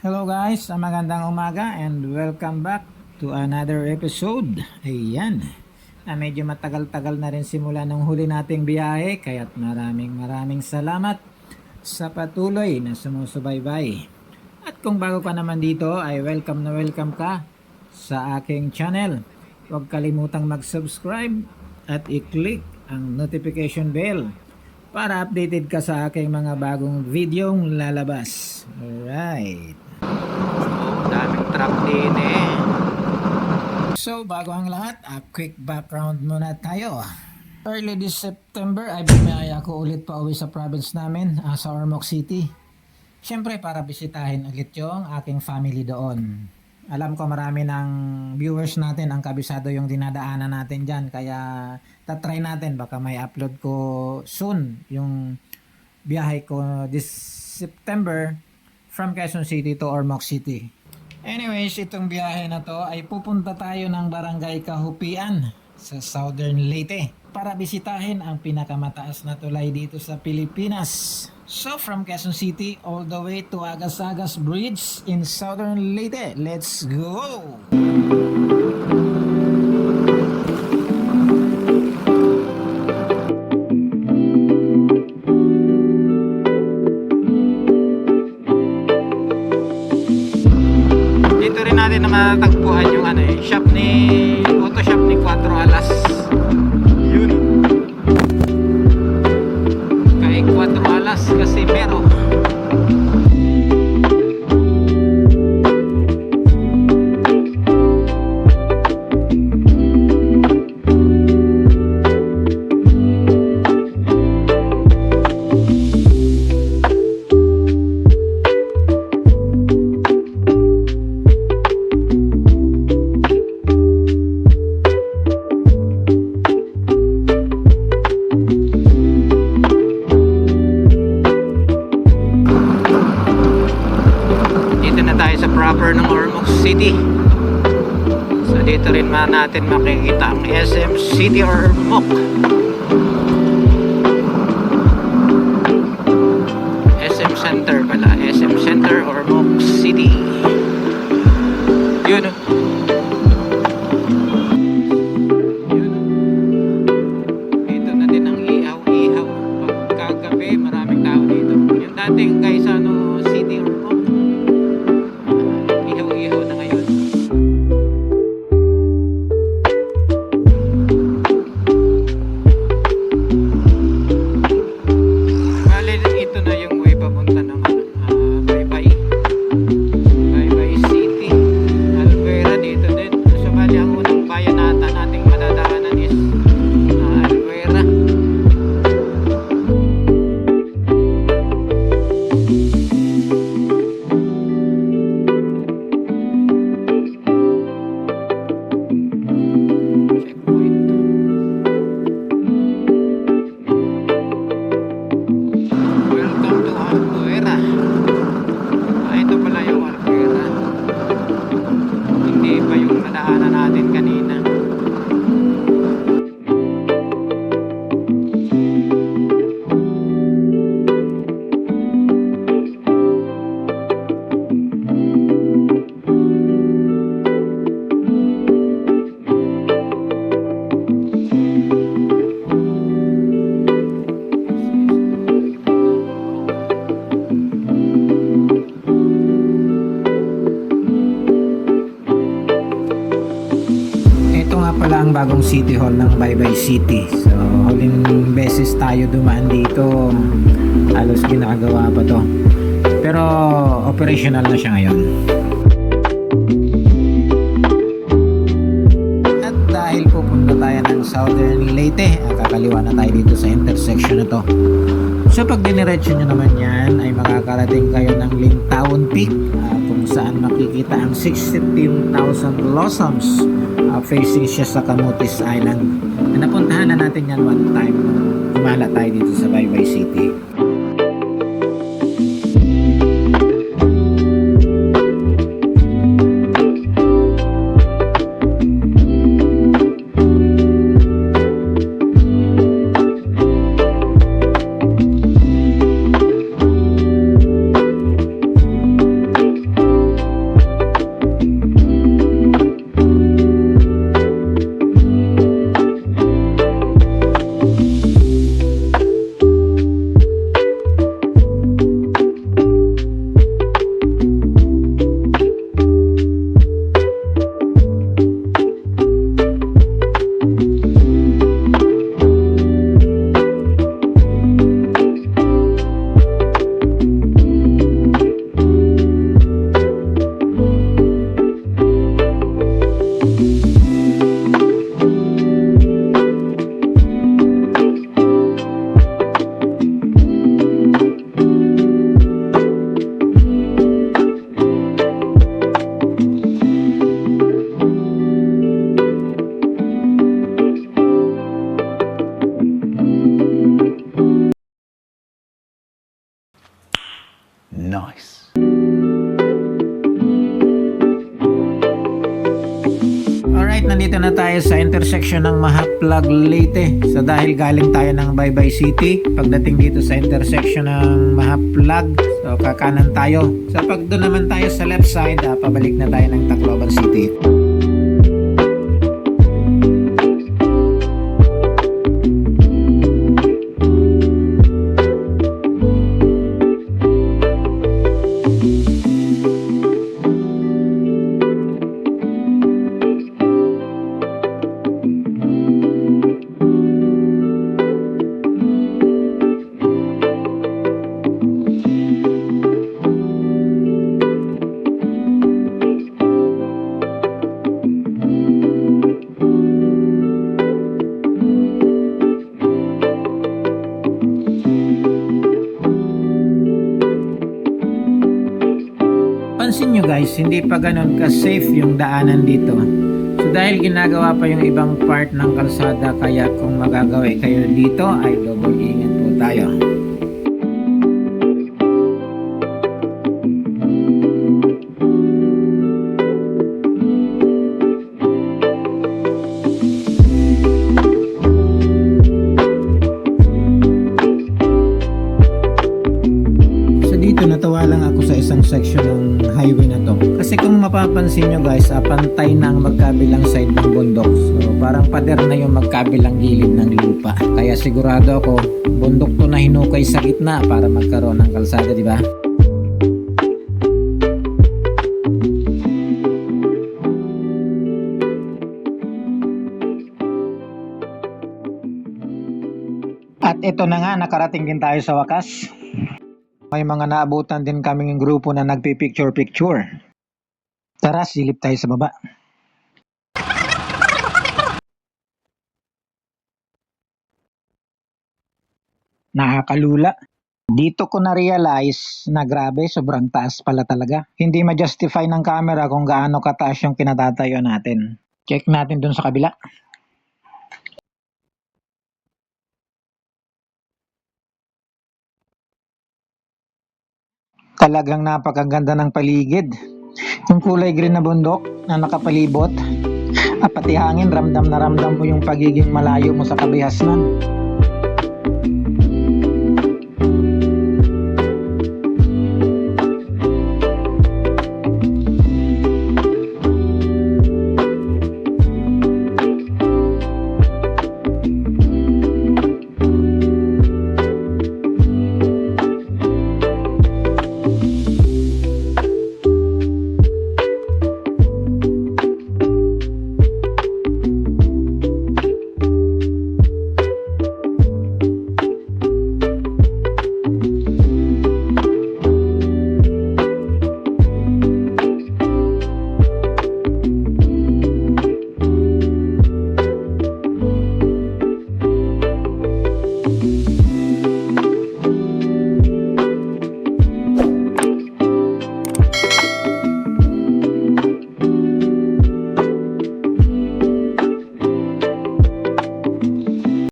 Hello guys, magandang umaga and welcome back to another episode. Ayan, medyo matagal-tagal na rin simula ng huli nating biyahe, kaya't maraming salamat sa patuloy na sumusubaybay. At kung bago ka naman dito ay welcome na welcome ka sa aking channel. Huwag kalimutang mag-subscribe at i-click ang notification bell para updated ka sa aking mga bagong videong lalabas. Alright. Daming truck din eh. So bago ang lahat, a quick background muna tayo. Early this September ay bumiyaya ako ulit pa uwi sa province namin, sa Ormoc City. Siyempre para bisitahin ulit yung aking family doon. Alam ko marami ng viewers natin ang kabisado yung dinadaanan natin dyan, kaya tatry natin, baka may upload ko soon yung biyahe ko this September from Quezon City to Ormoc City. Anyways, itong biyahe na to ay pupunta tayo ng Barangay Kahupian sa Southern Leyte para bisitahin ang pinakamataas na tulay dito sa Pilipinas. So from Quezon City all the way to Agas-Agas Bridge in Southern Leyte. Let's go! Dito rin natin na matatagpuan yung auto shop ni 4 Alas. Yun. Kay 4 Alas kasi meron. Proper ng Ormoc City. So dito rin natin makikita ang SM City Ormoc. SM Center pala, SM Center Ormoc City. Yun o. Dito na din ang ihaw-ihaw. Pagkagabi maraming tao dito. Yung dating guys City Ormoc, ihaw na ngayon. Bale, ito na yung way papunta ng Baybay City, Albuera. Dito din. So bale, ang unang bayan nating madadaanan is Albuera. Pala ang bagong City Hall ng Baybay City. So huling beses tayo dumaan dito, halos ginagawa pa to, pero operational na siya ngayon. At dahil pupunta tayo ng Southern Leyte, kakaliwa na tayo dito sa intersection na to. So pag diniretso nyo naman yan ay makakarating kayo ng Lintaon Peak, kung saan makikita ang 16,000 blossoms facing siya sa Camotes Island. Napuntahan na natin yan one time nung gumala tayo dito sa Baybay City. nandito na tayo sa intersection ng Mahaplag, Leyte. So dahil galing tayo ng Baybay City, pagdating dito sa intersection ng Mahaplag, so kakanan tayo. So pag doon naman tayo sa left side, pabalik na tayo ng Tacloban City. Pansin nyo guys, hindi pa ganun ka-safe yung daanan dito. So dahil ginagawa pa yung ibang part ng kalsada, kaya kung magagawa kayo dito ay double ingat po tayo. Dito natawa lang ako sa isang section ng highway na to. Kasi kung mapapansin nyo guys, pantay na ang magkabilang side ng bundok. So parang pader na yung magkabilang gilid ng lupa. Kaya sigurado ako, bundok to na hinukay sa gitna para magkaroon ng kalsada, di ba? At ito na nga, nakarating din tayo sa wakas. May mga naabutan din kaming grupo na nagpipicture-picture. Tara, silip tayo sa baba. Nakakalula. Dito ko na-realize na grabe, sobrang taas pala talaga. Hindi ma-justify ng camera kung gaano kataas yung kinatatayo natin. Check natin dun sa kabila. Talagang napakaganda ng paligid. Yung kulay green na bundok na nakapalibot, pati hangin, ramdam na ramdam mo yung pagiging malayo mo sa kabihasnan.